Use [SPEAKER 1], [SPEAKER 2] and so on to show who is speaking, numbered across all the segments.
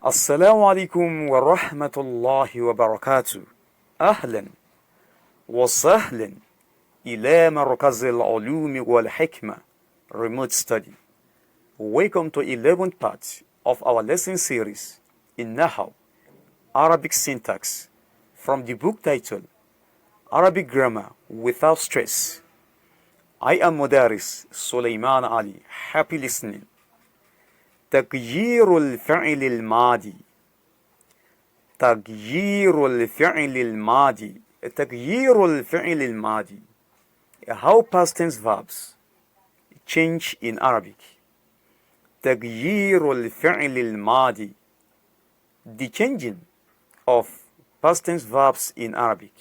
[SPEAKER 1] السلام عليكم ورحمة الله وبركاته. أهلا وسهلا إلى مركز العلوم والحكمة Remote Study. Welcome to 11th part of our lesson series in Nahw, Arabic syntax, from the book titled Arabic Grammar Without Stress. I am Mudaris Sulaiman Ali. Happy listening. تغييرالفعل-الماضي. تغييرالفعل-الماضي. تغييرالفعل-الماضي. How past tense verbs change in Arabic. تغييرالفعل-الماضي. The changing of past tense verbs in Arabic.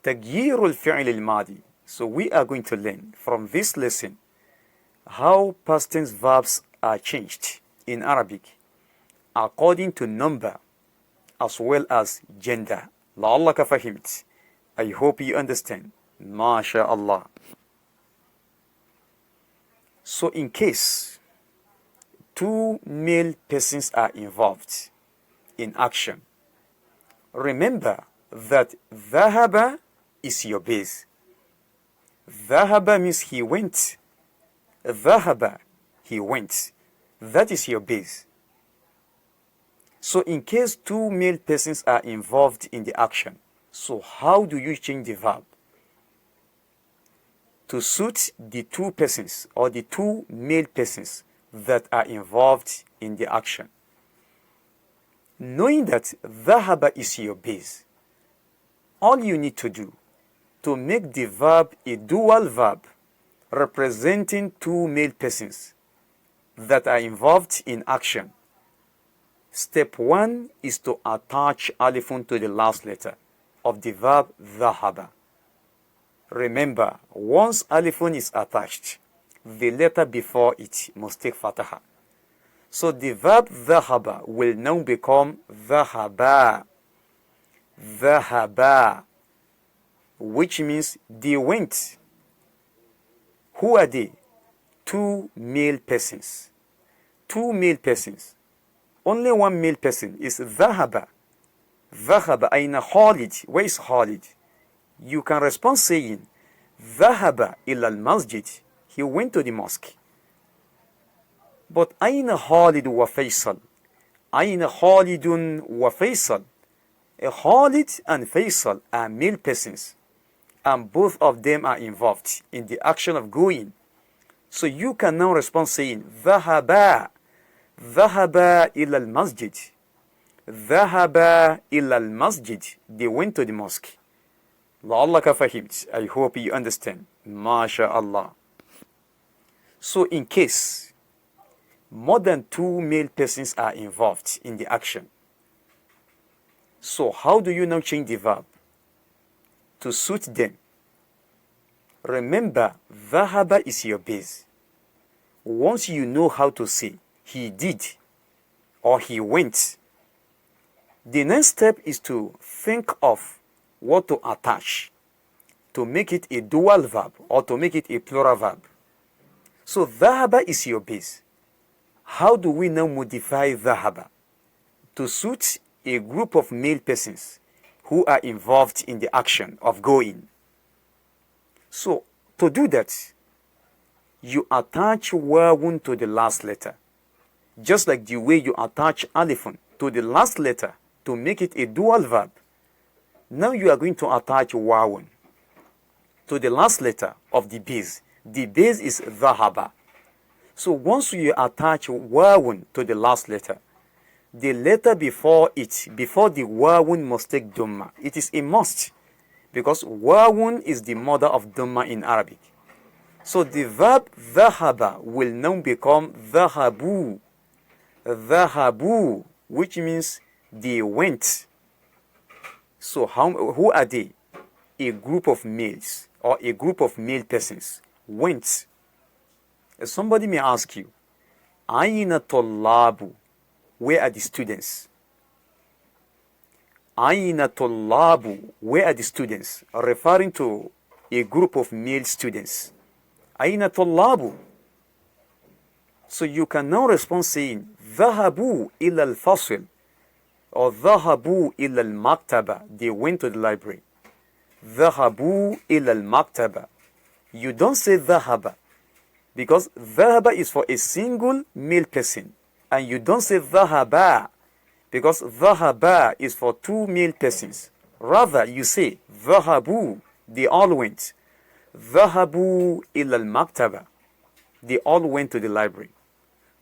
[SPEAKER 1] تغييرالفعل-الماضي. So we are going to learn from this lesson how past tense verbs are changed in Arabic according to number as well as gender. لعلك فهمت. I hope you understand. MashaAllah. So in case two male persons are involved in action, remember that ذهب is your base. ذهب means he went. ذهب, he went. That is your base. So in case two male persons are involved in the action, so how do you change the verb to suit the two persons or the two male persons that are involved in the action? Knowing that ذهب is your base, all you need to do to make the verb a dual verb representing two male persons that are involved in action. Step 1 is to attach alifun to the last letter of the verb ذهب. Remember, once alifun is attached, the letter before it must take fataha. So the verb ذهب will now become ذهبا. ذهبا, which means they went. Who are they? Two male persons. Two male persons. Only one male person is ذهب. ذهب أين خالد? Where is Khalid? You can respond saying ذهب إلى المسجد. He went to the mosque. But أين خالد وفيصل? أين خالد وفيصل? Khalid and Faisal are male persons, and both of them are involved in the action of going. So you can now respond saying ذهبا. ذهبا إلى المسجد. ذهبا إلى المسجد. They went to the mosque. لعلك فهمت. I hope you understand. MashaAllah. So in case more than two male persons are involved in the action, so how do you now change the verb to suit them? Remember, ذهب is your base. Once you know how to say he did or he went, the next step is to think of what to attach to make it a dual verb or to make it a plural verb. So ذهب is your base. How do we now modify ذهب to suit a group of male persons who are involved in the action of going? So, to do that, you attach wawun to the last letter, just like the way you attach alifun to the last letter to make it a dual verb. Now you are going to attach wawun to the last letter of the base. The base is dhahaba. So once you attach wawun to the last letter, the letter before it, before the wawun, must take dhamma. It is a must, because wawun is the mother of dhamma in Arabic. So the verb dhahaba will now become dhahabu. Dhahabu, which means they went. So who are they? A group of males or a group of male persons went. Somebody may ask you, Aina tullabu? Where are the students? Aina tullabu? Where are the students? Referring to a group of male students. Aina tullabu? So you can now respond saying ذهبوا إلى الفصل or ذهبوا إلى المكتبة. They went to the library. ذهبوا إلى المكتبة. You don't say ذهب because ذهب is for a single male person, and you don't say ذهبا because ذهبا is for two male persons. Rather, you say ذهبوا. They all went. ذهبوا إلى المكتبة. They all went to the library.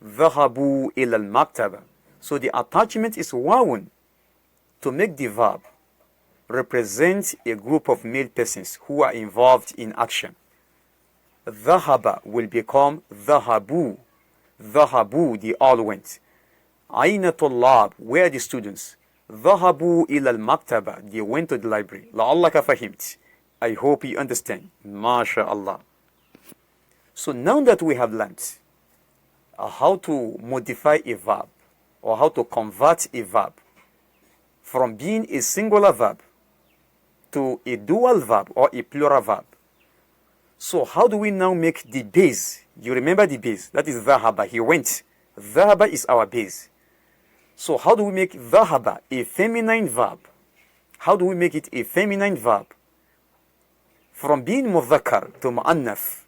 [SPEAKER 1] ذهبوا إلى المكتبة. So the attachment is واو to make the verb represent a group of male persons who are involved in action. ذهب will become ذهبوا. ذهبوا, they all went. أين طلاب, where are the students? ذهبوا إلى المكتبة, they went to the library. لعلك فهمت. I hope you understand. MashaAllah. So now that we have learned how to modify a verb or how to convert a verb from being a singular verb to a dual verb or a plural verb. So how do we now make the base? You remember the base? That is ذهب. He went. ذهب is our base. So how do we make ذهب a feminine verb? How do we make it a feminine verb? From being مذكر to مؤنث.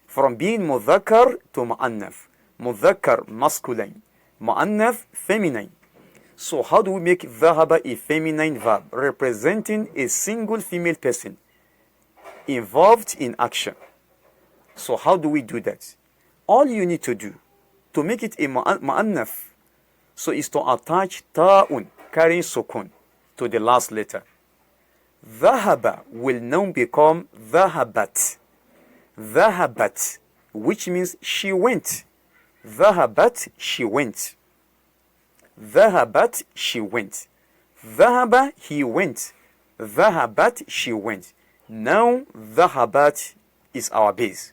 [SPEAKER 1] From being مذكر to مؤنث. مذكر masculine. مؤنث feminine. So how do we make ذهب a feminine verb representing a single female person involved in action? So how do we do that? All you need to do to make it a مؤنث, so is to attach تاء carrying sukun to the last letter. ذهب will now become ذهبت. ذهبت, which means she went. ذهبت, she went. ذهبت, she went. ذهب, he went. ذهبت, she went. Now ذهبت is our base.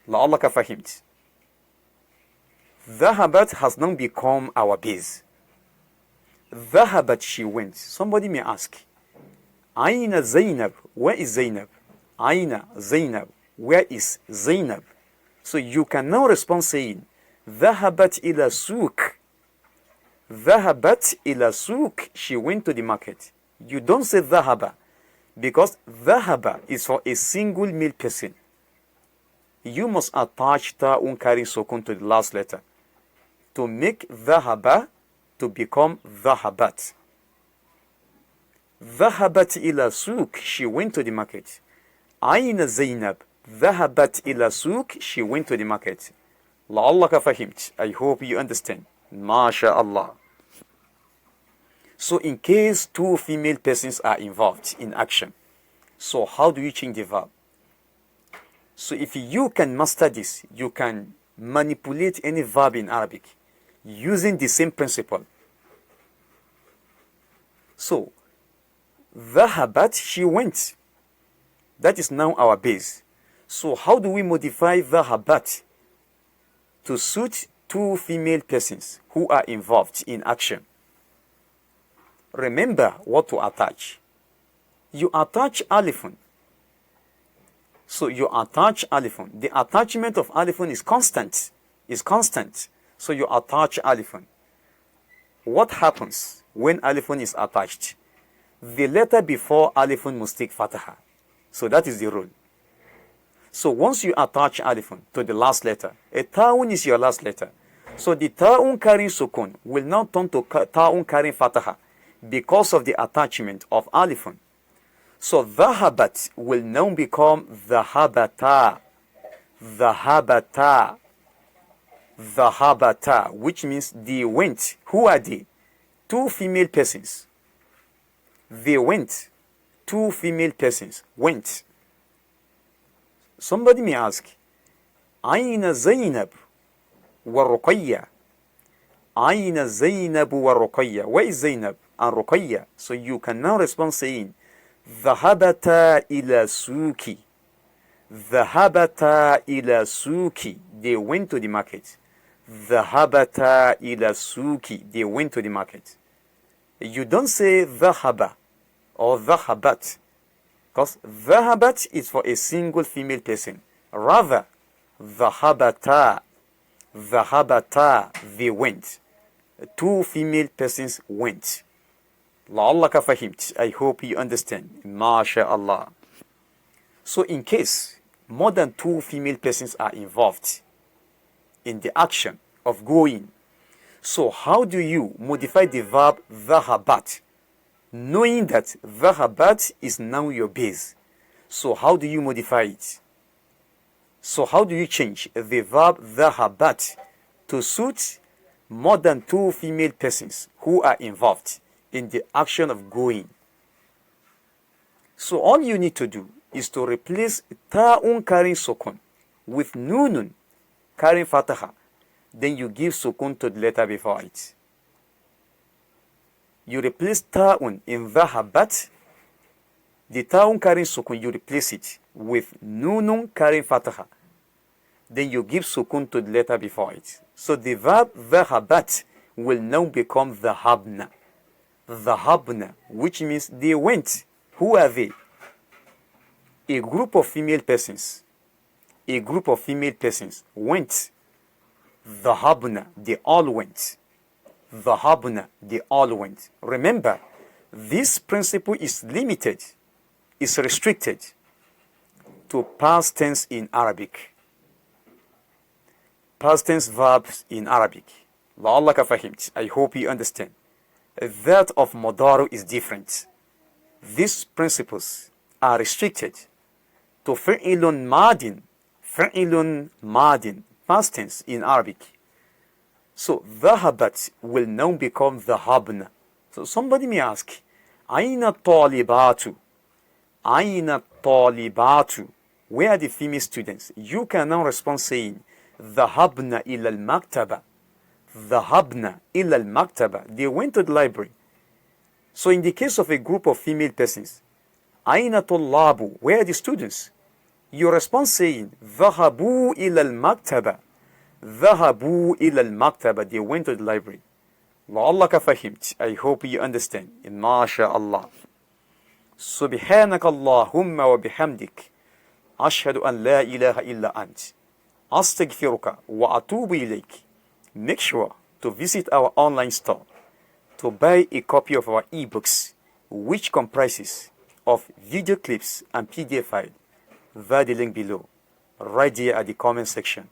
[SPEAKER 1] لعلك فهمت. ذهبت has now become our base. ذهبت, she went. Somebody may ask, أين زينب? Where is Zainab? أين زينب? Where is Zainab? So you can now respond saying, ذهبت إلى سوق. ذهبت إلى سوق. She went to the market. You don't say ذهب because ذهب is for a single male person. You must attach تاء carrying sukun to the last letter to make ذهب to become ذهبت. ذهبت إلى سوق. She went to the market. أين زينب? ذهبت إلى سوق. She went to the market. لعلك فهمت. I hope you understand. MashaAllah. So in case two female persons are involved in action, so how do you change the verb? So if you can master this, you can manipulate any verb in Arabic using the same principle. So ذهبت, she went. That is now our base. So how do we modify ذهبت to suit two female persons who are involved in action? Remember what to attach. You attach alifun. So you attach alifun. The attachment of alifun is constant. Is constant. So you attach alifun. What happens when alifun is attached? The letter before alifun must take fataha. So that is the rule. So once you attach alifun to the last letter, a ta'un is your last letter. So the ta'un carrying sukun will now turn to ta'un carrying fataha because of the attachment of alifun. So dhahabat will now become dhahabata. Dhahabata. Dhahabata, which means they went. Who are they? Two female persons. They went. Two female persons went. Somebody may ask, أين زينب ورقية? أين زينب ورقية? Where is Zainab and Ruqayya? So you can now respond saying, ذهبتا إلى سوقي. ذهبتا إلى سوقي. They went to the market. ذهبتا إلى سوقي. They went to the market. You don't say ذهب or ذهبت, because ذهبت is for a single female person. Rather, ذهبتا. ذهبتا, they went. Two female persons went. لعلك فهمت. I hope you understand. MashaAllah. So in case more than two female persons are involved in the action of going, so how do you modify the verb ذهبت, knowing that ذهبت is now your base? So how do you modify it? So how do you change the verb ذهبت to suit more than two female persons who are involved in the action of going? So all you need to do is to replace ta'un carrying sukun with nunun carrying fataha. Then you give sukun to the letter before it. You replace ta'un in dhahabat. The ta'un carrying sukun, you replace it with nunun carrying fataha. Then you give sukun to the letter before it. So the verb dhahabat will now become dhahabna. Dhahabna, which means they went. Who are they? A group of female persons. A group of female persons went. Dhahabna, they all went. Dhahabna, they all went. Remember, this principle is limited, is restricted to past tense in Arabic. Past tense verbs in Arabic. لعلك فهمت. I hope you understand. That of Mudari is different. These principles are restricted to fi'ilun madin, past tense in Arabic. So dhahabat will now become dhahabna. So somebody may ask, Aina talibatu? Aina talibatu? Where are the female students? You can now respond saying, dhahabna ila al-maktaba. Dhahabna ila al-maktaba. They went to the library. So in the case of a group of female persons, Aina tullabu? Where are the students? You respond saying, dhahabu ila al-maktaba. Dhahabu ila al-maktaba. They went to the library. لعلك فهمت. I hope you understand. ما شاء الله. سبحانك اللهم وبحمدك أشهد أن لا إله إلا أنت أستغفرك وأتوب إليك. Make sure to visit our online store to buy a copy of our ebooks, which comprises of video clips and PDF file via the link below, right there at the comment section.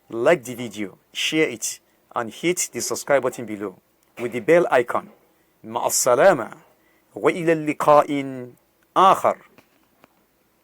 [SPEAKER 1] Like the video, share it, and hit the subscribe button below with the bell icon. مع السلامة وإلى اللقاء آخر.